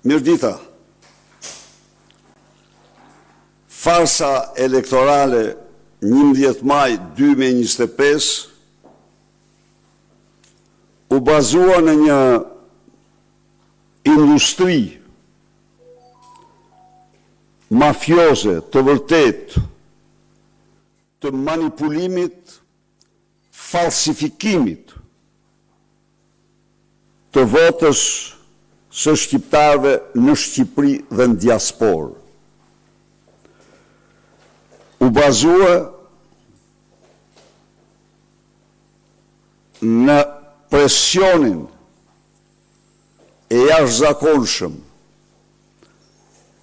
Mirdita, farsa elektorale 11 maj 2025 u bazua në një industri mafioze të vërtet të manipulimit, falsifikimit të votës së shqiptarëve në Shqipëri dhe në diasporë. U bazua në presionin e jashtëzakonshëm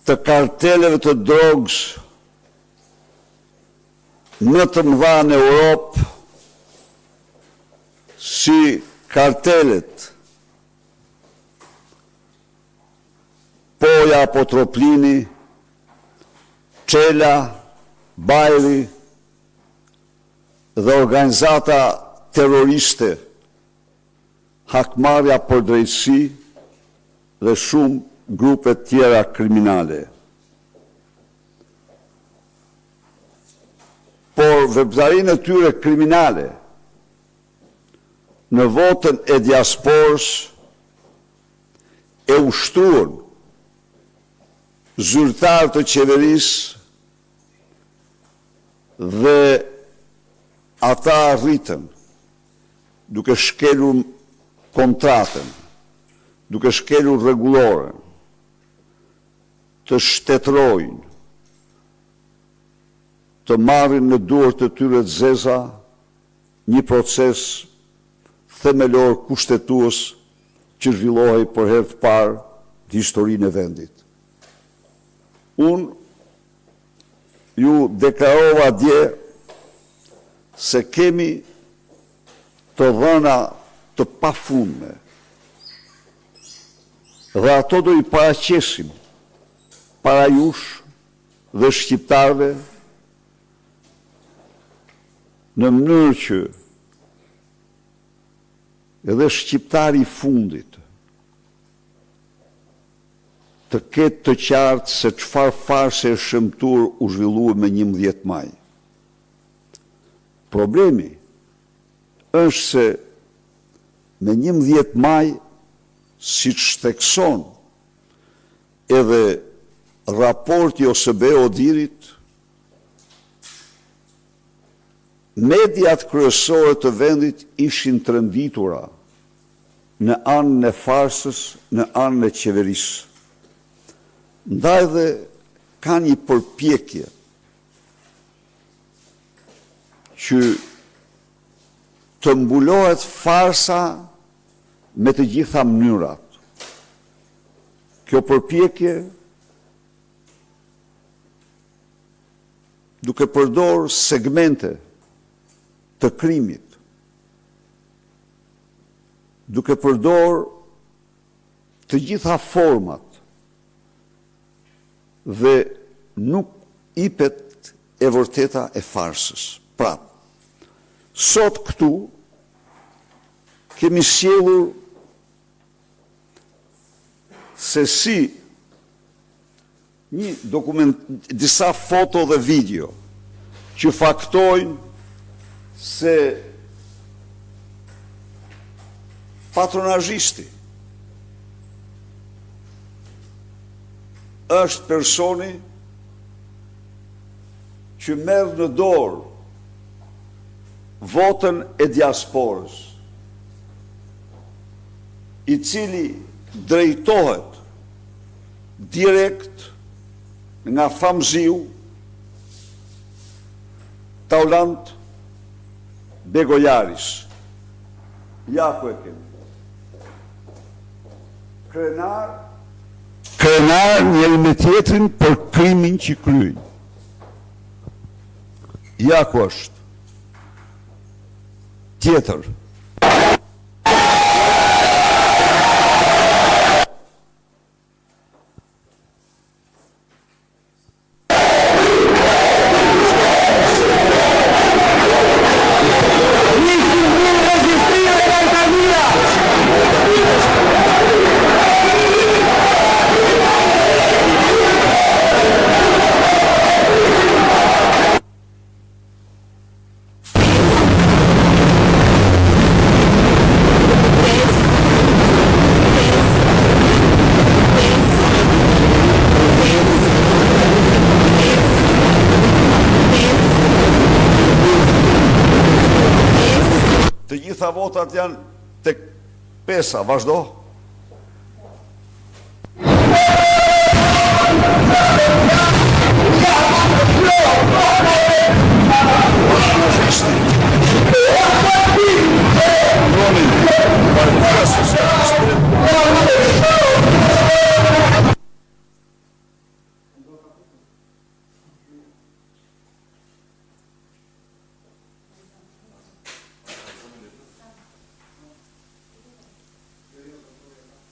të karteleve të drogës më të mëdha në Europë, si kartelet Poja apo Troplini, Çela, Bajri dhe organizata terroriste Hakmarrja për Drejtësi dhe shumë grupe tjera kriminale. Por veprimtarinë e tyre kriminale në votën e diasporës e ushtruan zyrtarë të qeverisë dhe ata arritën, duke shkelur kontratën, duke shkelur rregulloren, të shtetërojnë, të marrin në duart të tyre të zeza një proces themelor kushtetues që zhvillohej për herë të parë në historinë e vendit. Unë ju deklarova dje se kemi të dhëna të pafundme dhe ato do i paraqesim para jush dhe shqiptarëve në mënyrë që edhe shqiptari i fundit të ketë të qartë se çfarë farse e shëmtur u zhvillua me 11 maj. Problemi është se me 11 maj, siç thekson edhe raporti OSBE-ODIHR-it, mediat kryesore të vendit ishin trembitura në anën e farsës, në anën e qeverisë. Ndaj dhe ka një përpjekje që të mbulohet farsa me të gjitha mënyrat. Kjo përpjekje duke përdor segmente të krimit, duke përdor të gjitha format dhe nuk ipet e vërteta e farsës. Pra, sot këtu kemi sjellur se si një disa foto dhe video që faktojnë se patronazhisti është personi që merr në dorë votën e diasporës, i cili drejtohet direkt nga famziu Taulant Begojaris. Ja ku e kemi. Krenar njëri me tjetrin për krimin që kryjnë. Ja ku është. Tjetër. gjitha votat janë tek pesa, vazhdo.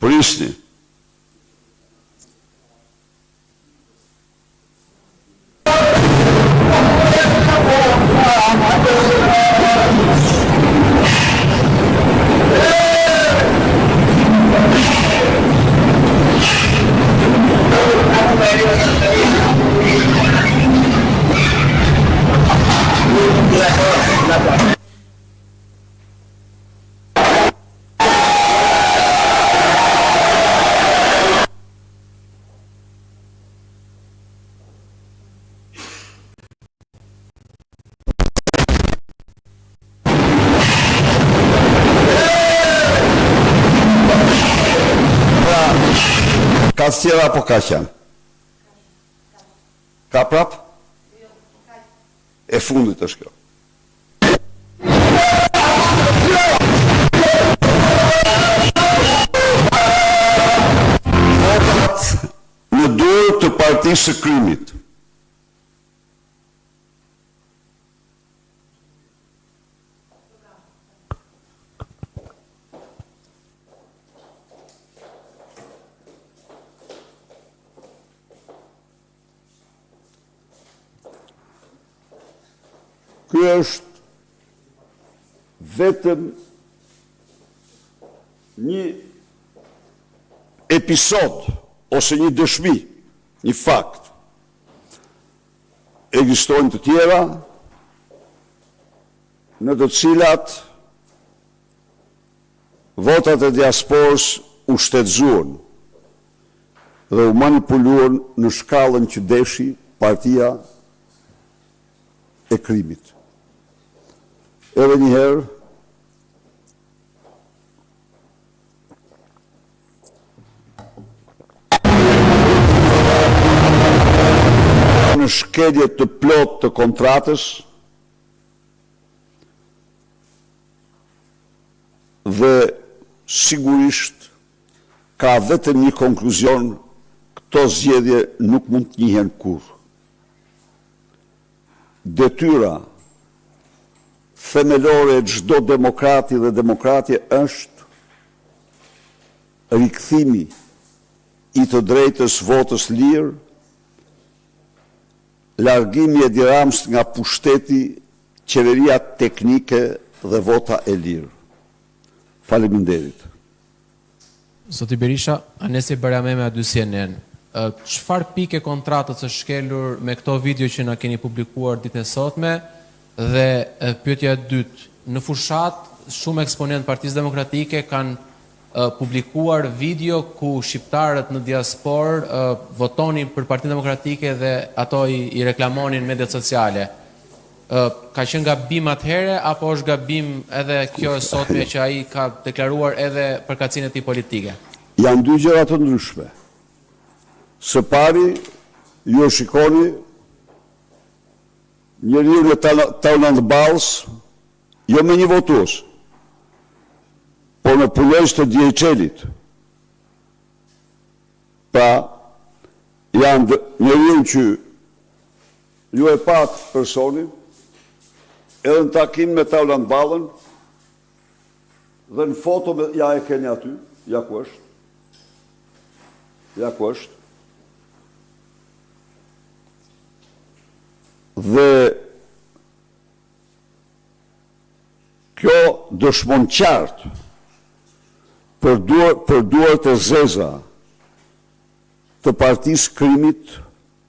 Prisni. Ka të tjera apo ka qenë? Ka prap? E fundit është kjo. Votat në dorë të Partisë së Krimit. Ky është vetëm një episod ose një dëshmi, një fakt. Ekzistojnë të tjera në të cilat votat e diasporës u shtetëzuan dhe u manipuluan në shkallën që deshi Partia e Krimit. Edhe njëherë, në shkelje të plot të kontratës dhe sigurisht ka vetëm një konkluzion: këto zgjedhje nuk mund të njihen kurrë. Detyra themelore e çdo demokrati dhe demokratje është rikthimi i të drejtës votës lirë, largimi e Edi Ramës nga pushteti, qeveria teknike dhe vota e lirë. Faleminderit. Zoti Berisha, Anesi Barameme a dy CNN. Çfarë pike kontratës është shkelur me këto video që na keni publikuar ditën e sotme? Dhe pyetja e dytë, në fushat shumë eksponent Partisë Demokratike kanë publikuar video ku shqiptarët në diasporë votonin për Partinë Demokratike dhe ato i reklamonin në mediat sociale. Ka qenë gabim atëhere apo është gabim edhe kjo e sotme që ai ka deklaruar edhe përkatësinë e tij politike? Janë dy gjëra të ndryshme. Së pari, ju shikoni njeriu në Tauland Balls, jo me një votues, por me punojës të DHL-it. Pra, janë njeriu që ju e pat personin, edhe në takim me Tauland Ballën, dhe në foto ja e keni aty, ja ku është. Ja ku është. Dhe kjo dëshmon qartë për duart e zeza të Partisë Krimit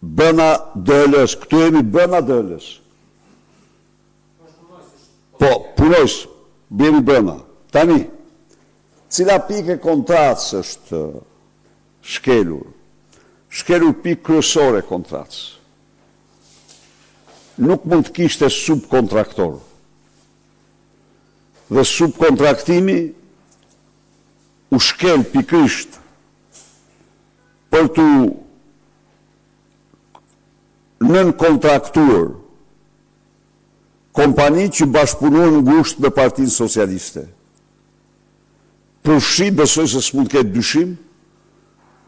bëna dëllës. Këtu jemi bëna dëllës. Po, punojës, bëni bëna. Tani, cila pike kontratës është shkelur? Shkelur pikë kryesore kontratës. Nuk mund të kishte subkontraktor. dhe subkontraktimi u shkel pikrisht për të nën kontraktuar kompani që bashkëpunuan ngushtë me Partinë Socialiste. Përfshi, besoj se s'mund të ketë dyshim,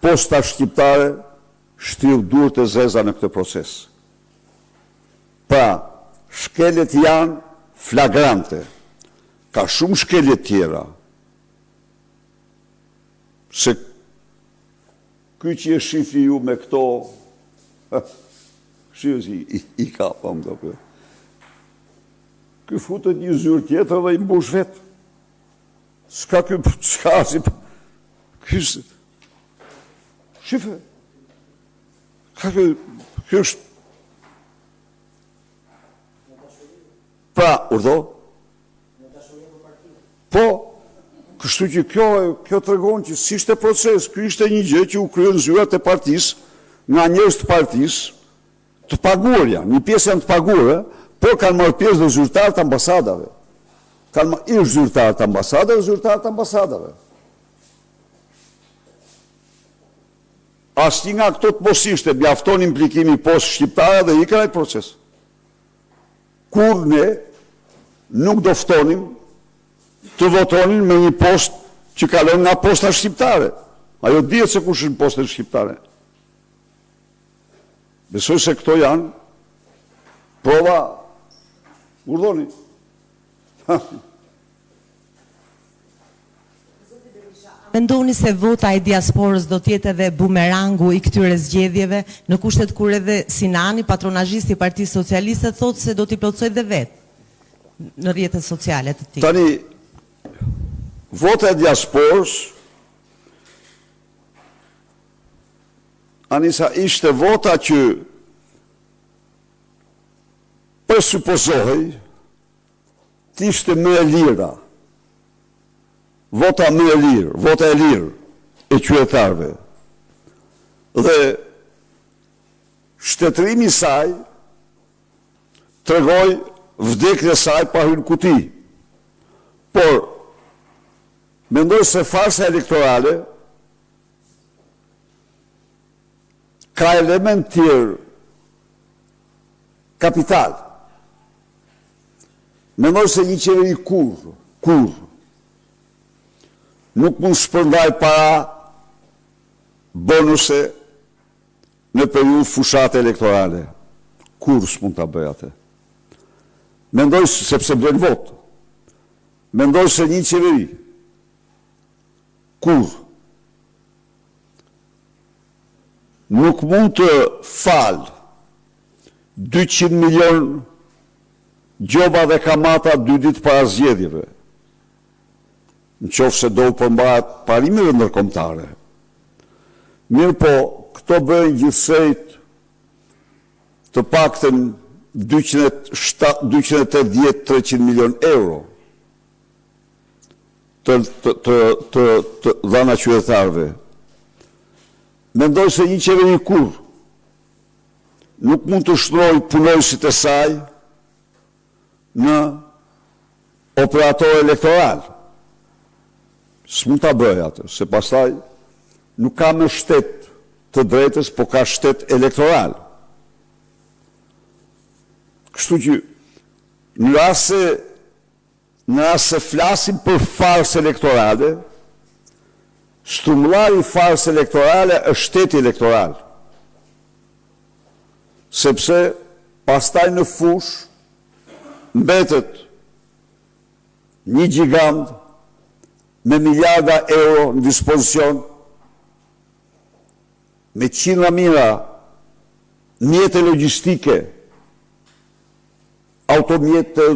posta shqiptare shtirë durët e zeza në këtë proces. Pra, shkeljet janë flagrante. Ka shumë shkeljet tjera. Se ky që e shifri ju me këto, shifri i ka, pa më do për. Ky futët një zyrë tjetër dhe i mbush vetë. S'ka ky, s'ka si, shifre, ky është, pra, urdo, po, kështu që kjo të regon që si shte proces, kjo ishte një gjë që u kryen zyrat e partisë, nga njerëz të partisë, të paguar janë, një pjesë janë të paguar, por kanë marrë pjesë dhe zyrtarë të ambasadave. Kanë marrë ish zyrtarë të ambasadave, zyrtarë të ambasadave. Asnjë nga këto të mos ishte, mjafton implikimi postë shqiptare dhe ikën ai proces. Kur ne nuk do ftonim të votonin me një post që kalon nga posta shqiptare. Ajo dihet se kush është posta shqiptare. Besoj se këto janë prova urdhoni. Mendoni se vota e diasporës do tjetë edhe bumerangu i këtyre zgjedhjeve në kushtet kur edhe Sinani, patronazhisti i Partisë Socialiste, thotë se do t'i plotësoj dhe vetë në rrjetet sociale të tij. Tani, vota e diasporës, Anisa, ishte vota që presupozohej t'ishte më e lira. Vota më e lirë, vota e lirë e qytetarëve. Dhe shtetërimi i saj tregoi vdekjen e saj pa hyrë në kuti. Por mendoj se farsa elektorale ka element tjerë kapital. Mendoj se një qeveri kur nuk mund shpërndaj para bonuse në periudhë fushate elektorale. Kur s'mund ta bëj atë? Mendoj sepse blen votë. Mendoj se një qeveri kur nuk mund të falë 200 milion gjoba dhe kamata 2 ditë para zgjedhjeve, në qoftë se do u përmbahet parimeve ndërkombëtare. Mirë po, këto bëjnë gjithsejt të paktën 280-300 milion euro të dhëna qytetarëve. Mendoj se një qeveri kur nuk mund të shtrojë punojësit e saj në operator elektoral. S'mund ta bëj atë, se pastaj nuk ka më shtet të drejtës, po ka shtet elektoral. Kështu që në rast se flasim për farsë elektorale, strumëllari i farsë elektorale është shteti elektoral. Sepse pastaj në fush mbetet një gjigant me miliarda euro në dispozicion, me qindra mijëra mjete logjistike, automjete,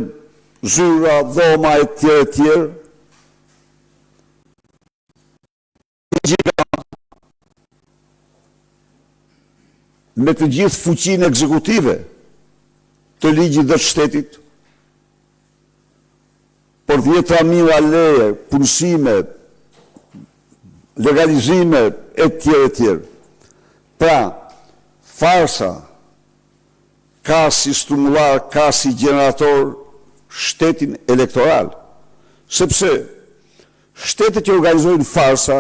zyra, dhoma e tjerë, me të gjithë fuqinë ekzekutive të ligjit dhe të shtetit, por 10.000 leje, punësime, legalizime, e tjerë. Pra, farsa ka si strumullar, ka si generator shtetin elektoral, Sepse shtetet që organizojnë farsa,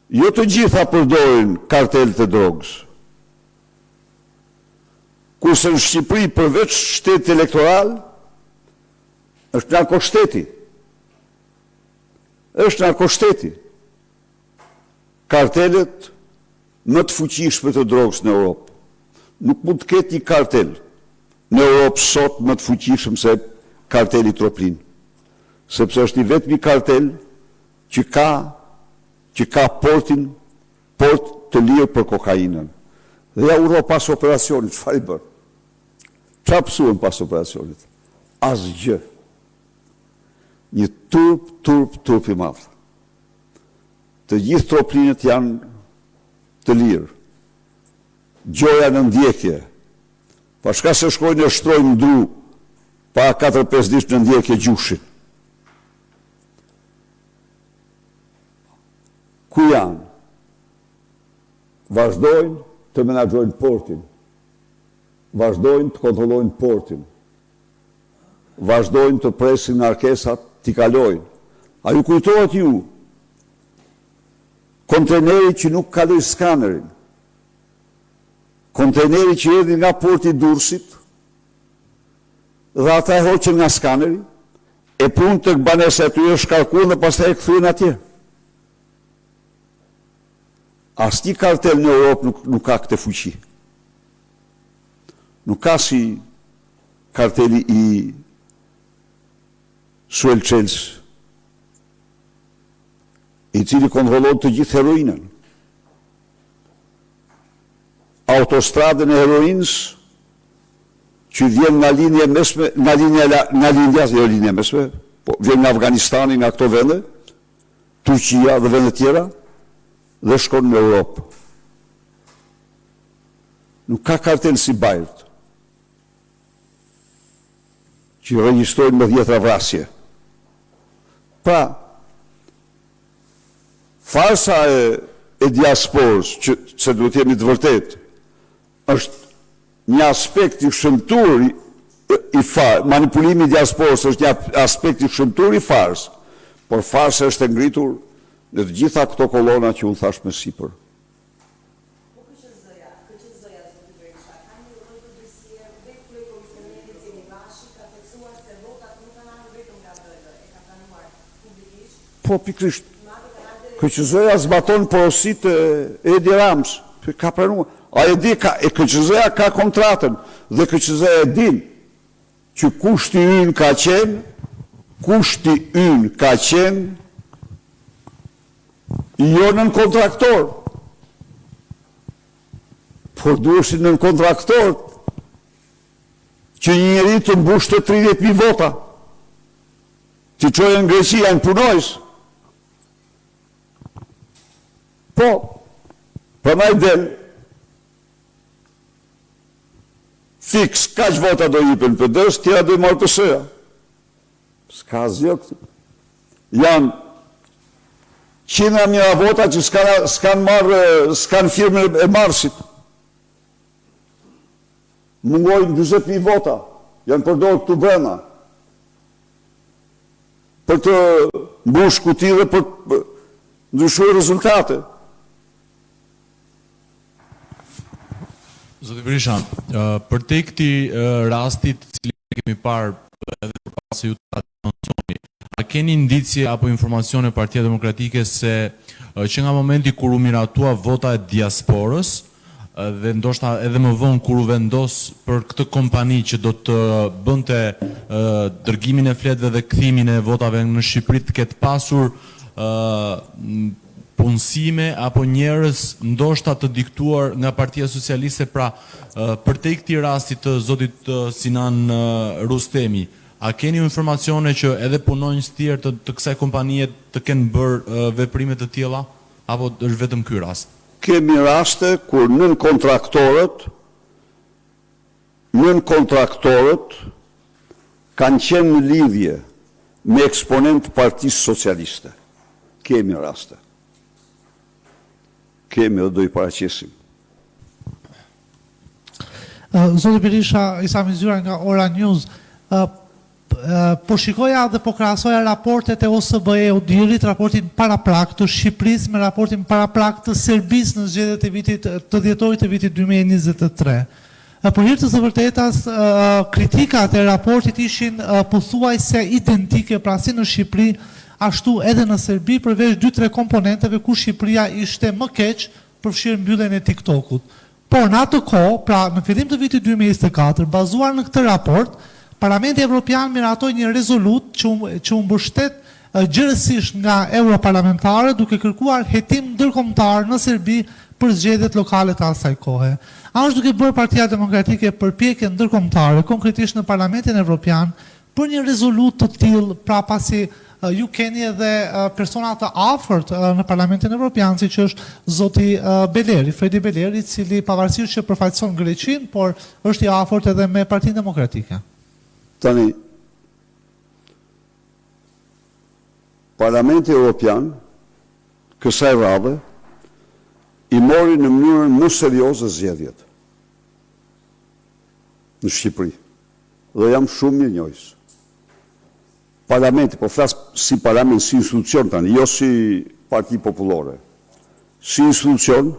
jo të gjitha përdorin kartelet e drogës. Kurse në Shqipëri, përveç shtetit elektoral, është narkoshteti. Është narkoshteti. Kartelet më të fuqishme të drogës në Europë. Nuk mund të ketë një kartel në Europë sot më të fuqishëm se karteli Troplin. Sepse është i vetmi kartel që ka port të lirë për kokainën. Dhe ja uro pas operacionit, çfarë i bërë? Çfarë pësuan pas operacionit? Asgjë. Një turp i madh. Të gjithë Troplinët janë të lirë. Gjoja në ndjekje. Pa shka se shkojnë e shtrojnë ndru, pa 4-5 ditë në ndjekje gjushin. Ku janë? Vazhdojnë të menaxhojnë portin. Vazhdojnë të kontrollojnë portin. Vazhdojnë të presin narkesat t'i kalojnë. A ju kujtohet ju? Konteneri që nuk kaloj skanerin. Konteneri që erdhi nga porti Durrësit dhe ata e hoqën nga skaneri, e punë të banesa e tyre shkarkuan dhe pastaj e kthyen atje. Asnjë kartel në Europë nuk ka këtë fuqi. Nuk ka si karteli i Suel Chelsea, i cili kontrollon të gjithë heroinën. Autostradën e heroinës që vjen nga linja mesme, vjen nga Afganistani, nga këto vende, Turqia dhe vende tjera, dhe shkon në Europë. Nuk ka kartel si Bajrt, që regjistrojnë me 10 vrasje. Pra, farsa e diasporës, që duhet jemi të vërtet, është një aspekt i shëmtur i farës, manipulimi i diasporës është një aspekt i shëmtur i farës, por farsa është e ngritur në të gjitha këto kolona që unë thash me sipër. Po, pikrisht, KQZ-ja zbaton porositë e Edi Rams, ka pranuar. A e di, KQZ-ja ka kontratën, dhe KQZ-ja e din që kushti ynë ka qenë jo nën kontraktor, por duheshin nën kontraktor që një njeri të mbushte 30.000 vota, që qojnë në Greqi janë punojës. Po, përmaj del, fix, kaq vota do jipen PD-s, tjera do i marrë PS-ja. S'ka asgjë këtë. Janë 100.000 vota që s'kan firmën e Marsit. Mungojnë 20.000 vota, janë përdorë këtu brenda. Për të mbush kuti dhe për ndryshuar rezultate. Zoti Berisha, për te këti rastit cili kemi parë edhe për pasë ju të menciononi, a keni indicje apo informacione Partia Demokratike se që nga momenti kur u miratua vota e diasporës dhe ndoshta edhe më vonë kur u vendos për këtë kompani që do të bënte dërgimin e fletëve dhe kthimin e votave në Shqipëri të ketë pasur punësime apo njerëz ndoshta të diktuar nga Partia Socialiste, pra për te këtij rasti të zotit Sinan Rustemi, a keni informacione që edhe punonjës tjerë të kësaj kompanie të kenë bërë veprime të tilla, apo është vetëm ky rast? Kemi raste kur nën kontraktorët kanë qenë në lidhje me eksponent Partisë Socialiste. Kemi raste. Kemi dhe do i paraqesim. Zoti Berisha, Isam Zyra nga Ora News. po shikoja dhe po krahasoja raportet e OSBE-u Dirit, raportin paraprak të Shqipërisë me raportin paraprak të Serbisë në zgjedhjet e vitit të dhjetorit të vitit 2023. Për hir të së vërtetas, kritikat e raportit ishin pothuajse identike, pra si në Shqipëri, ashtu edhe në Serbi, përveç 2-3 komponenteve ku Shqipëria ishte më keq përfshirë mbylljen e TikTokut. Por në atë kohë, pra në fillim të vitit 2024, bazuar në këtë raport, Parlamenti Evropian miratoi një rezolut që u mbështet gjërësisht nga europarlamentarë duke kërkuar hetim ndërkombëtar në Serbi për zgjedhjet lokale të asaj kohe. Ashtu duke bërë Partia Demokratike përpjekje ndërkombëtare, konkretisht në Parlamentin Evropian, për një rezolut të tillë, pra pasi ju keni edhe persona të afërt në Parlamentin Evropian, siç është zoti Beleri, Fredi Beleri, i cili pavarësisht që përfaqëson Greqinë, por është i afërt edhe me Partinë Demokratike. Tani, Parlamenti Evropian, kësaj radhe, i mori në mënyrën më serioze zgjedhjet në Shqipëri. Dhe jam shumë mirënjohës. Parlamenti, po flas si parlament, si institucion tani, jo si parti popullore. Si institucion,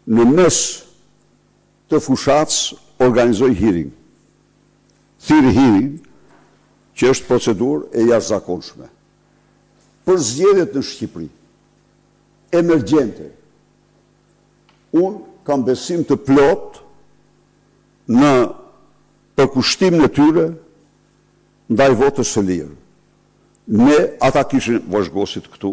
në mes të fushatës organizoi hearing. Thiri hearing, që është procedurë e jashtëzakonshme. Për zgjedhjet në Shqipëri, emergjente, unë kam besim të plot në përkushtimin e tyre ndaj votës së lirë. Ne, ata kishin vëzhgosit këtu,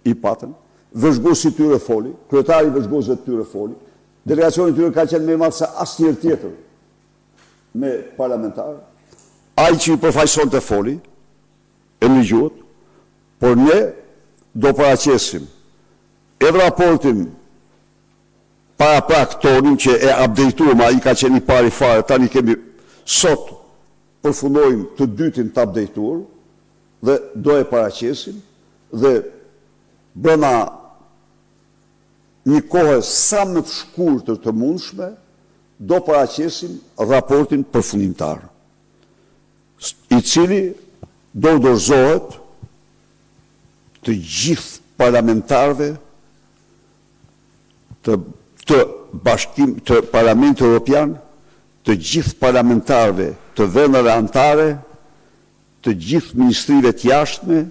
i patën, vëzhgosit tyre foli, kryetari vëzhgosit tyre foli, delegacioni tyre ka qenë me madhë se asnjëherë tjetër me parlamentarë, ai që i përfaqëson të foli, e në gjuhët, por ne do paraqesim edhe raportin paraprak tonin që e updateuam, ai ka qenë i pari fare, tani kemi sot përfundojmë të dytin të updateuar dhe do e paraqesim dhe brenda një kohë sa më të shkurtër të mundshme do paraqesim raportin përfundimtar, i cili do dorëzohet të gjithë parlamentarëve të Parlamentit Evropian, të gjithë parlamentarëve të vendeve anëtare, të gjithë ministrive të jashtme,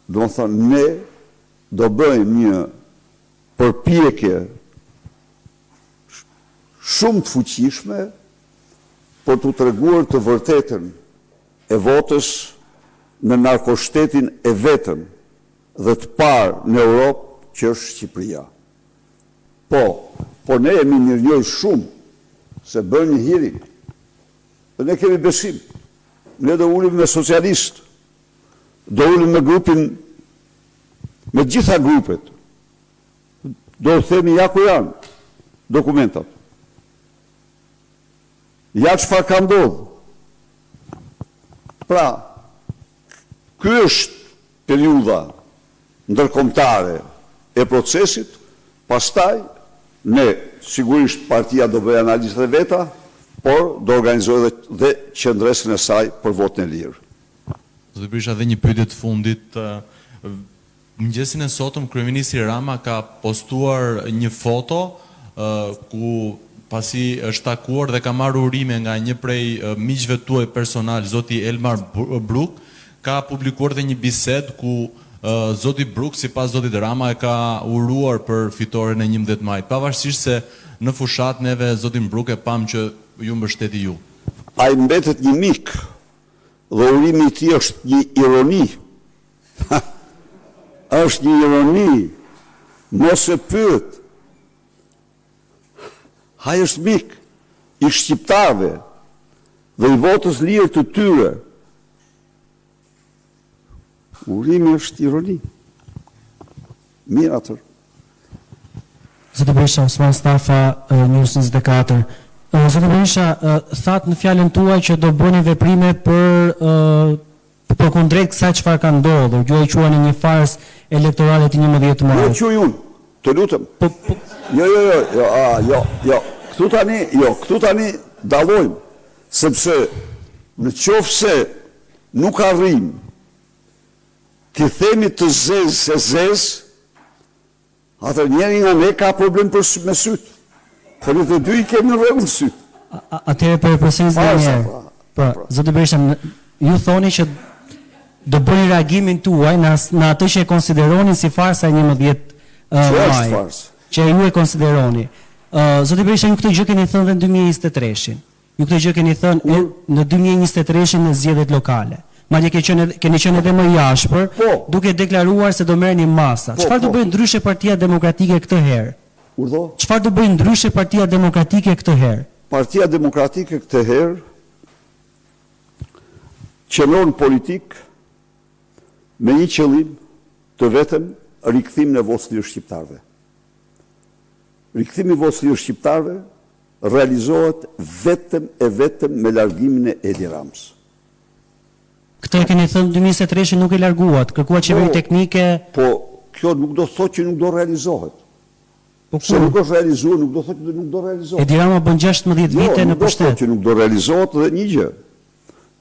do të thonë ne do bëjmë një përpjekje shumë të fuqishme për të treguar të vërtetën e votës në narkoshtetin e vetëm dhe të parë në Europë që është Shqipëria. Po ne jemi mirënjohës shumë se bën një hearing dhe ne kemi besim. Ne do ulim me socialistë, do ulim me grupin, me gjitha grupet, do themi ja ku janë dokumentat. Ja çfarë ka ndodhur. Pra, ky është periudha ndërkombëtare e procesit, pastaj ne sigurisht partia do bëjë analizat e veta, por do organizojë dhe qendresën e saj për votën e lirë. Do të bëjë edhe një pyetje të fundit. Mëngjesin e sotëm kryeministri Rama ka postuar një foto ku pasi është takuar dhe ka marrë urime nga një prej miqve tuaj personal, zoti Elmar Bruk, ka publikuar dhe një bised ku zoti Bruk, sipas zotit Rama, e ka uruar për fitoren e 11 majit. Pavarësisht se në fushat neve zotin Bruk e pam që ju mbështeti ju. Ai mbetet një mik dhe urimi i tij është një ironi. Është një ironi. Mos e pyet. Ai është mik i shqiptarëve dhe i votës lirë të tyre. Urimi është ironi. Mirë atër. Zoti Berisha, Osman Stafa, News 24. Zoti Berisha, thatë në fjalën tuaj që do bëni veprime për kundrejt kësaj çfarë ka ndodhur. Ju e quani një farsë elektorale të 11 marit. Jo quaj unë, të lutem. Jo. Këtu tani dallojmë, sepse Në qoftë se nuk arrim të themi të zezë se zezë, atër njeri nga ne ka problem me sytë. Për në të dy i kemi në rregull sytë. Atëherë për përsëris dhe njerë. Zoti Berisha, ju thoni që do bëni reagimin tuaj në atë që e konsideroni si farsa e 11 maj. Që ju e konsideroni. Zoti Berisha, ju këtë gjë keni thënë dhe në 2023-shin. Ju këtë gjë keni thënë në 2023-shin në zgjedhjet lokale. Madje keni qenë edhe më jashpër, duke deklaruar se do merrni masa. Çfarë do bëjë ndryshe Partia Demokratike këtë herë? Urdhë? Çfarë do bëjë ndryshe Partia Demokratike këtë herë? Partia Demokratike këtë herë qëndron politik me një qëllim të vetëm rikthim në votës lirë shqiptarëve. Rikthimi i votës lirë shqiptarëve realizohet vetëm me largimin e Edi Ramës. Këtë e keni thënë 2023 nuk e larguat, kërkuat qeveri teknike. Po, kjo nuk do thotë që nuk do realizohet. Se nuk është realizuar, nuk do thotë që nuk do realizohet. Edi Rama bën 16 vite në pushtet. Nuk do thotë që nuk do realizohet dhe një gjë.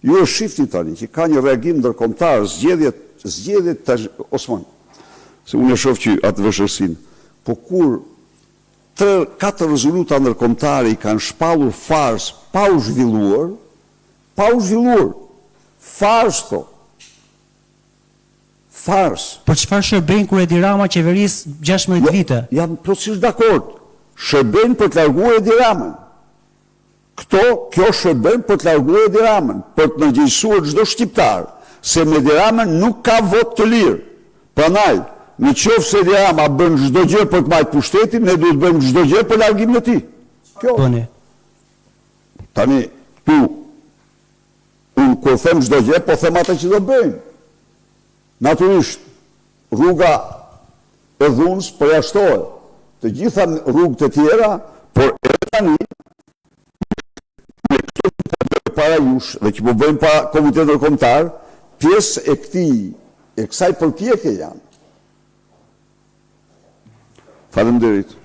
Ju e shifni tani që ka një reagim ndërkombëtar, zgjedhjet tash Osman. Se unë e shoh që atë vështirësinë. Po kur 3-4 rezoluta ndërkombëtare i kanë shpallur fars pa u zhvilluar, fars to. Fars. Për çfarë shërben kur Edi Rama qeveris 16 vite? Jam plotësisht dakord. Shërben për të larguar Edi Ramën. Kjo shërben për të larguar Edi Ramën, për të përgjegjësuar çdo shqiptar se me Edi Ramën nuk ka vot të lirë. Prandaj, në qoftë se Edi Rama bën çdo gjë për të marrë pushtetin, ne duhet të bëjmë çdo gjë për largimin e tij. Kjo. Bëni. Tani unë kur them çdo gjë, po them atë që do bëjmë. Natyrisht, rruga e dhunës përjashtohet. Të gjitha rrugët e tjera, por edhe tani me këto që po bëjmë para jush dhe që po bëjmë para Komitetit Ndërkombëtar, pjesë e kësaj përpjekje janë. Faleminderit.